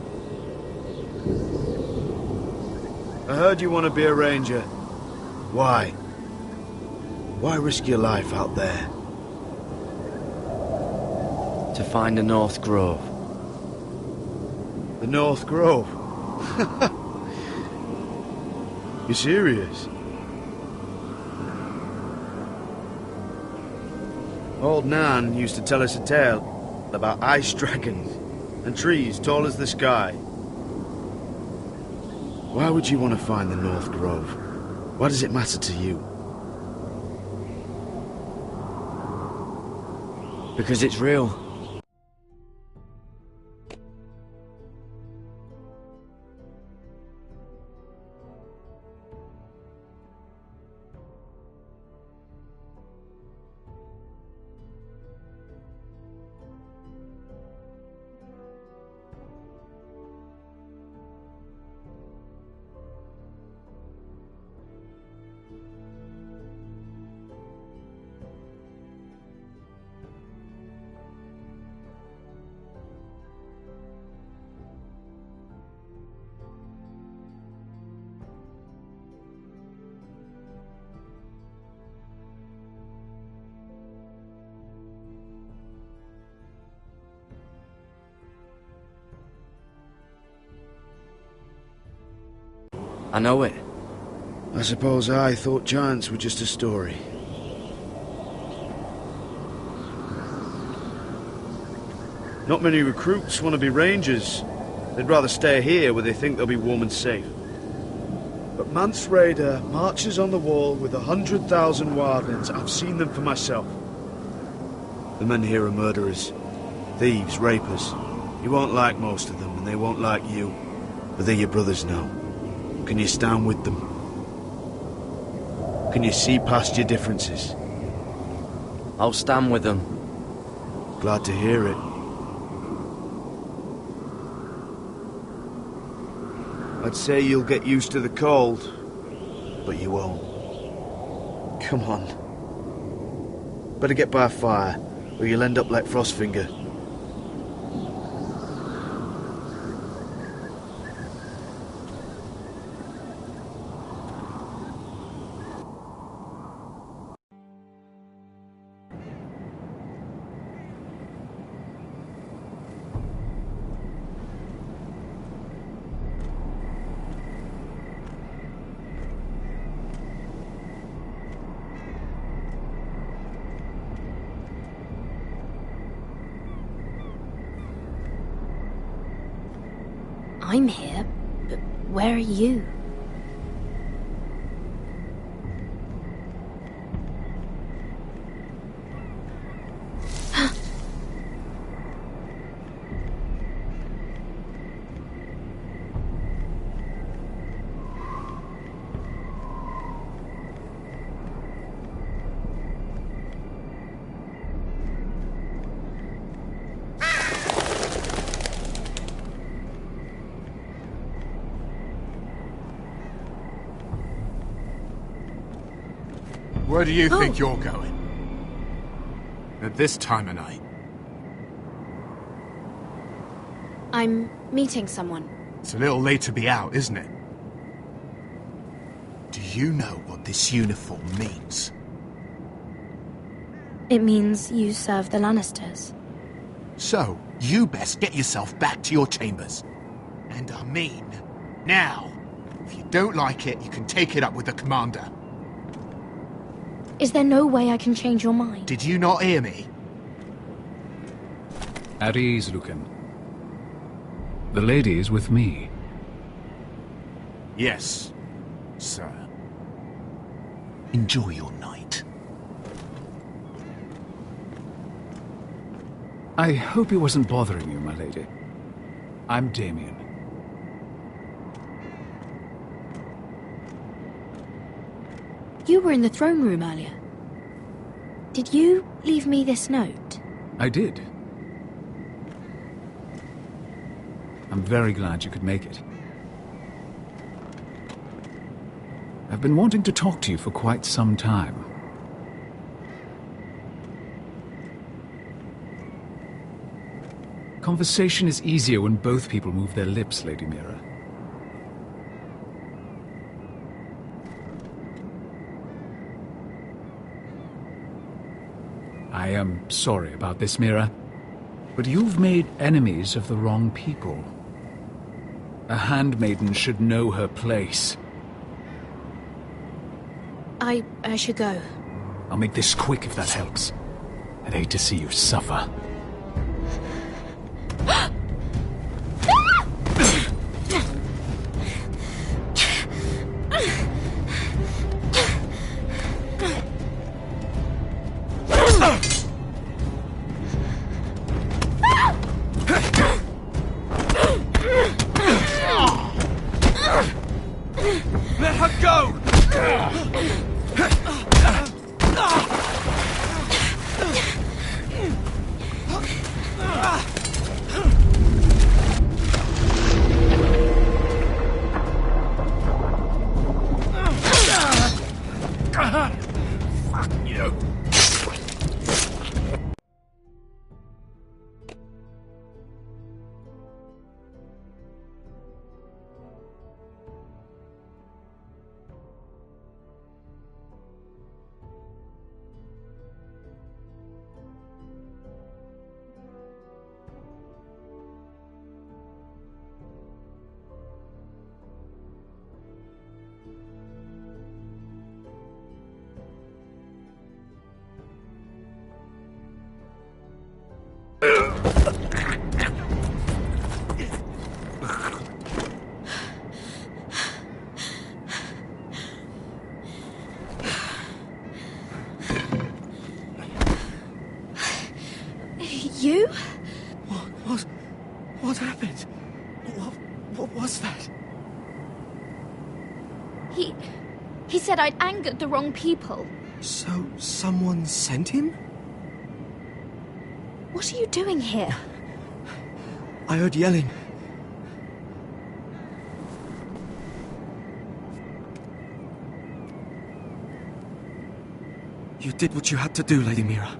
I heard you want to be a ranger. Why? Why risk your life out there? To find the North Grove. The North Grove? You serious? Old Nan used to tell us a tale about ice dragons and trees tall as the sky. Why would you want to find the North Grove? Why does it matter to you? Because it's real. I know it. I suppose I thought giants were just a story. Not many recruits want to be rangers. They'd rather stay here where they think they'll be warm and safe. But Mance Rayder marches on the wall with 100,000 wildlings. I've seen them for myself. The men here are murderers, thieves, rapers. You won't like most of them, and they won't like you. But they're your brothers now. Can you stand with them? Can you see past your differences? I'll stand with them. Glad to hear it. I'd say you'll get used to the cold, but you won't. Come on. Better get by a fire, or you'll end up like Frostfinger. I'm here, but where are you? Where do you think you're going? At this time of night? I'm meeting someone. It's a little late to be out, isn't it? Do you know what this uniform means? It means you serve the Lannisters. So, you best get yourself back to your chambers. And I mean, now. If you don't like it, you can take it up with the commander. Is there no way I can change your mind? Did you not hear me? At ease, Lucan. The lady is with me. Yes, sir. Enjoy your night. I hope it wasn't bothering you, my lady. I'm Damien. You were in the throne room earlier. Did you leave me this note? I did. I'm very glad you could make it. I've been wanting to talk to you for quite some time. Conversation is easier when both people move their lips, Lady Mira. I am sorry about this, Mira, but you've made enemies of the wrong people. A handmaiden should know her place. I should go. I'll make this quick if that helps. I'd hate to see you suffer. Let her go! Fuck you. You? What happened? What was that? He said I'd angered the wrong people. So, someone sent him? What are you doing here? I heard yelling. You did what you had to do, Lady Mira.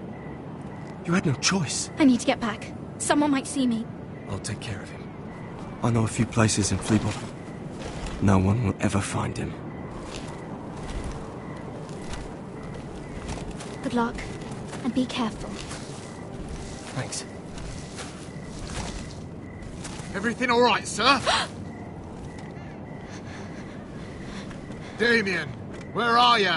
You had no choice. I need to get back. Someone might see me. I'll take care of him. I know a few places in Fleabottom. No one will ever find him. Good luck, and be careful. Thanks. Everything all right, sir? Damien, where are you?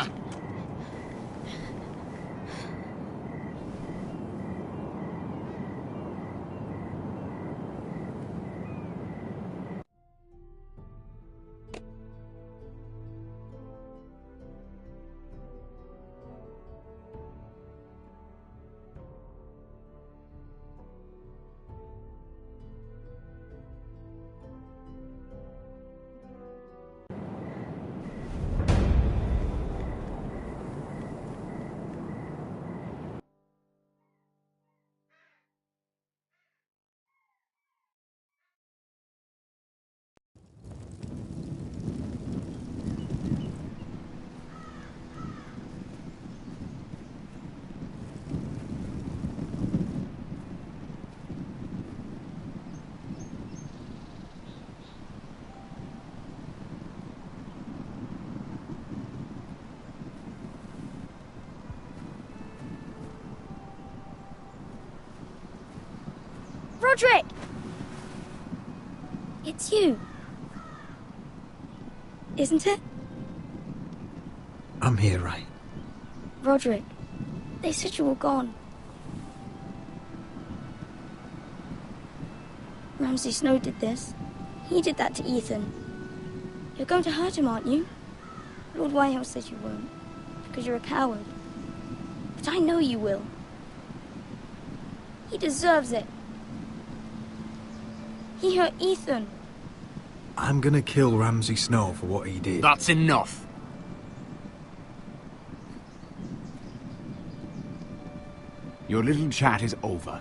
Roderick! It's you. Isn't it? I'm here, right? Roderick, they said you were gone. Ramsay Snow did this. He did that to Ethan. You're going to hurt him, aren't you? Lord Whitehill says you won't, because you're a coward. But I know you will. He deserves it. He hurt Ethan. I'm gonna kill Ramsay Snow for what he did. That's enough. Your little chat is over.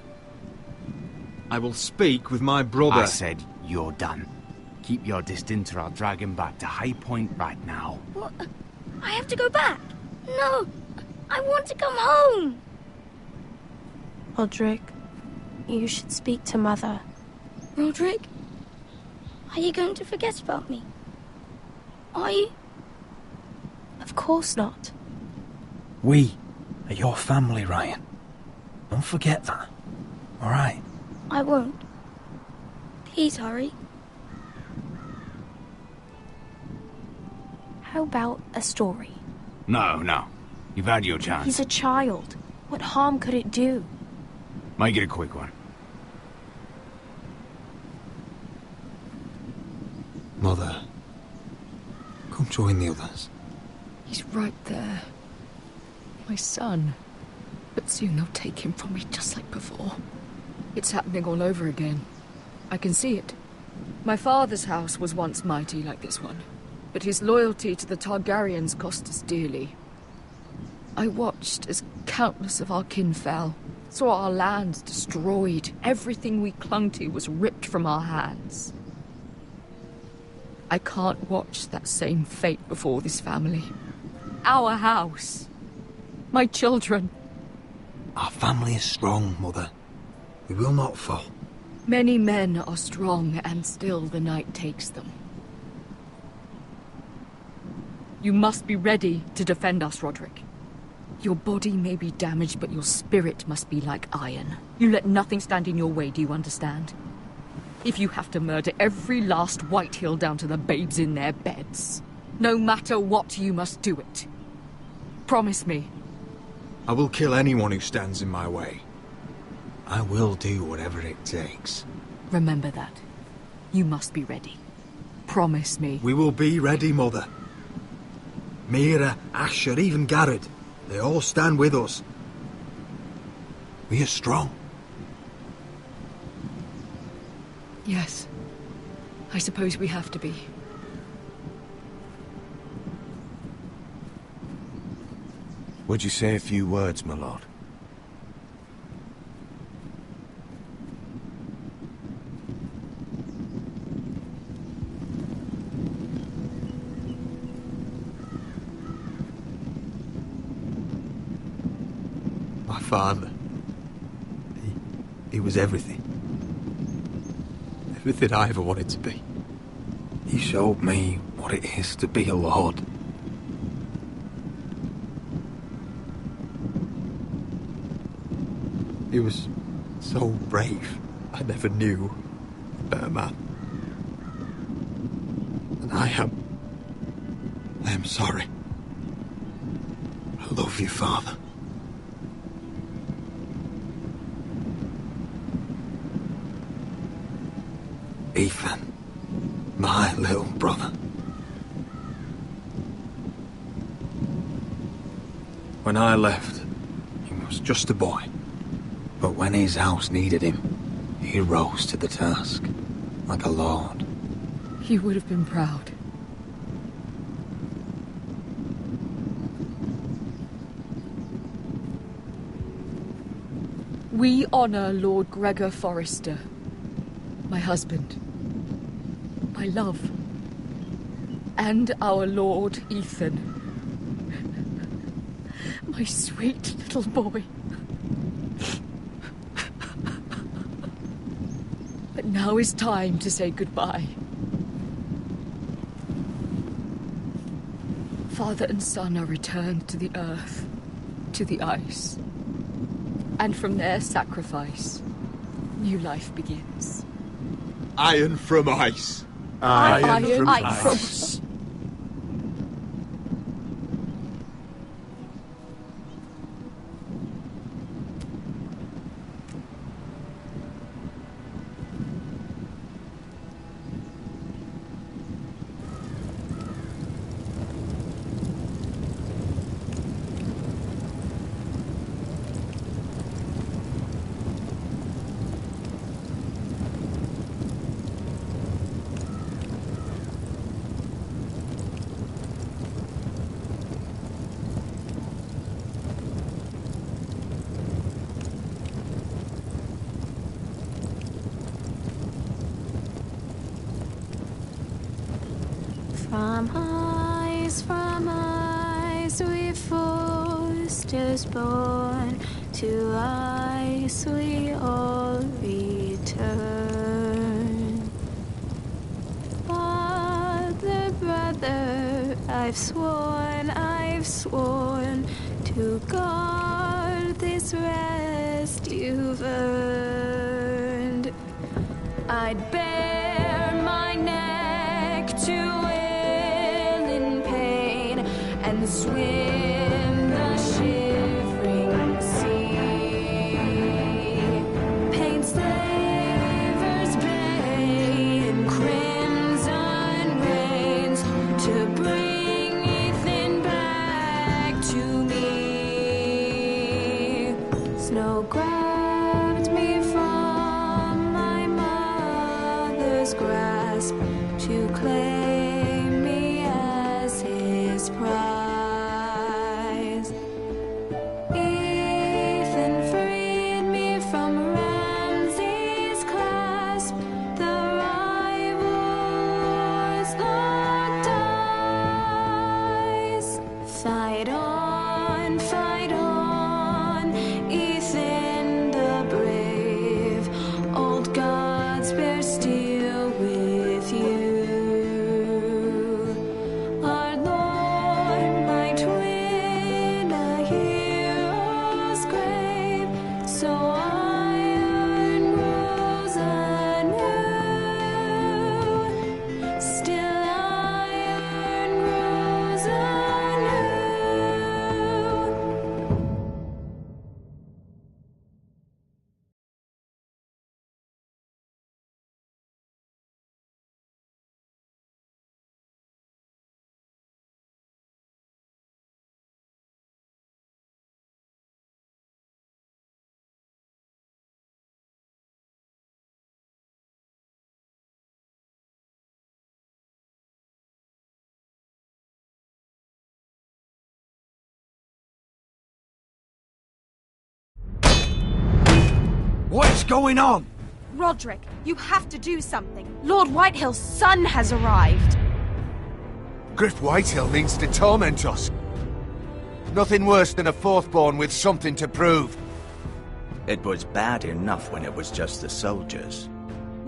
I will speak with my brother. I said you're done. Keep your distance or I'll drag him back to High Point right now. What? I have to go back. No, I want to come home. Roderick, you should speak to Mother. Roderick, are you going to forget about me? Are you? Of course not. We are your family, Ryan. Don't forget that. All right? I won't. Please hurry. How about a story? No. You've had your chance. He's a child. What harm could it do? Make it a quick one. Mother, come join the others. He's right there. My son. But soon they'll take him from me just like before. It's happening all over again. I can see it. My father's house was once mighty like this one, but his loyalty to the Targaryens cost us dearly. I watched as countless of our kin fell, saw our lands destroyed, everything we clung to was ripped from our hands. I can't watch that same fate before this family. Our house. My children. Our family is strong, Mother. We will not fall. Many men are strong, and still the night takes them. You must be ready to defend us, Roderick. Your body may be damaged, but your spirit must be like iron. You let nothing stand in your way, do you understand? If you have to murder every last Whitehill down to the babes in their beds, no matter what, you must do it. Promise me. I will kill anyone who stands in my way. I will do whatever it takes. Remember that. You must be ready. Promise me. We will be ready, Mother. Mira, Asher, even Garrett. They all stand with us. We are strong. Yes. I suppose we have to be. Would you say a few words, my lord? My father. He was everything. Everything I ever wanted to be. He showed me what it is to be a lord. He was so brave. I never knew a better man. And I am sorry. I love you, Father. Ethan, my little brother. When I left, he was just a boy. But when his house needed him, he rose to the task, like a lord. He would have been proud. We honor Lord Gregor Forrester, my husband, my love, and our Lord Ethan, my sweet little boy. But now is time to say goodbye. Father and son are returned to the earth, to the ice. And from their sacrifice, new life begins. Iron from ice. Iron from ice. From ice we forced us born, to ice we all return. Father, brother, I've sworn to guard this rest you've earned. I'd bare my neck to and swim the shivering sea. Paint slavers bay in crimson rains to bring Ethan back to me. Snow grabbed me from my mother's grasp to claim me as his prize. Fight on, Ethan the brave. Old gods bear steel with you. Our Lord might win a hero's grave, so iron grows anew. Still iron grows anew. What's going on? Roderick, you have to do something. Lord Whitehill's son has arrived. Griff Whitehill means to torment us. Nothing worse than a fourthborn with something to prove. It was bad enough when it was just the soldiers.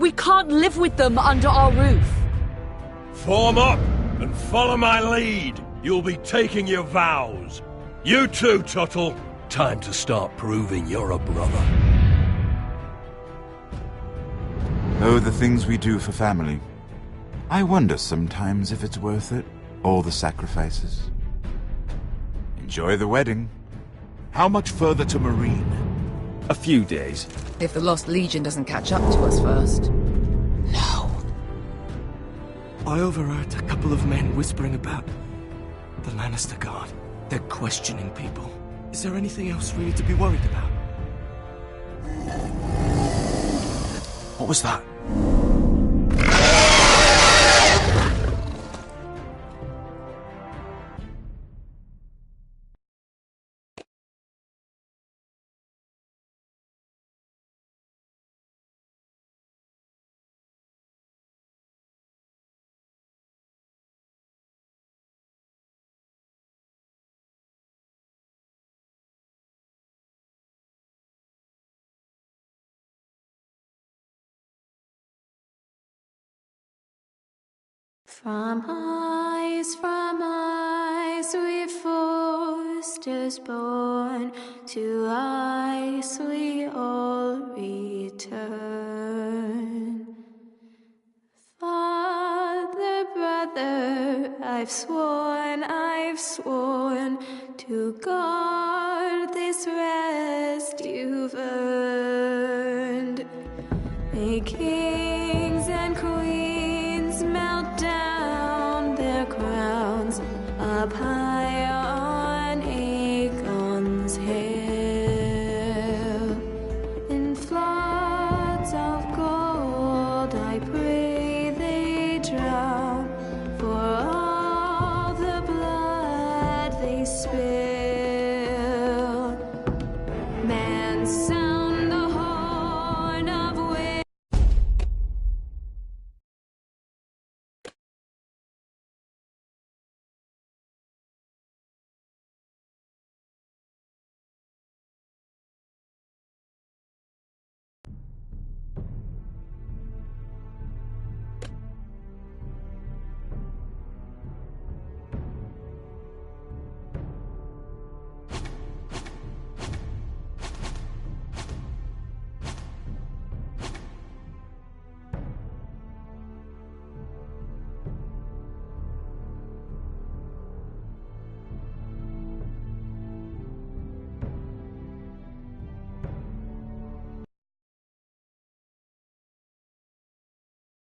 We can't live with them under our roof. Form up and follow my lead. You'll be taking your vows. You too, Tuttle. Time to start proving you're a brother. Oh, the things we do for family. I wonder sometimes if it's worth it, all the sacrifices. Enjoy the wedding. How much further to Marine? A few days. If the Lost Legion doesn't catch up to us first. I overheard a couple of men whispering about the Lannister Guard. They're questioning people. Is there anything else really to be worried about? What was that? From ice we forced us born, to ice we all return. I've sworn to guard this rest you've earned. May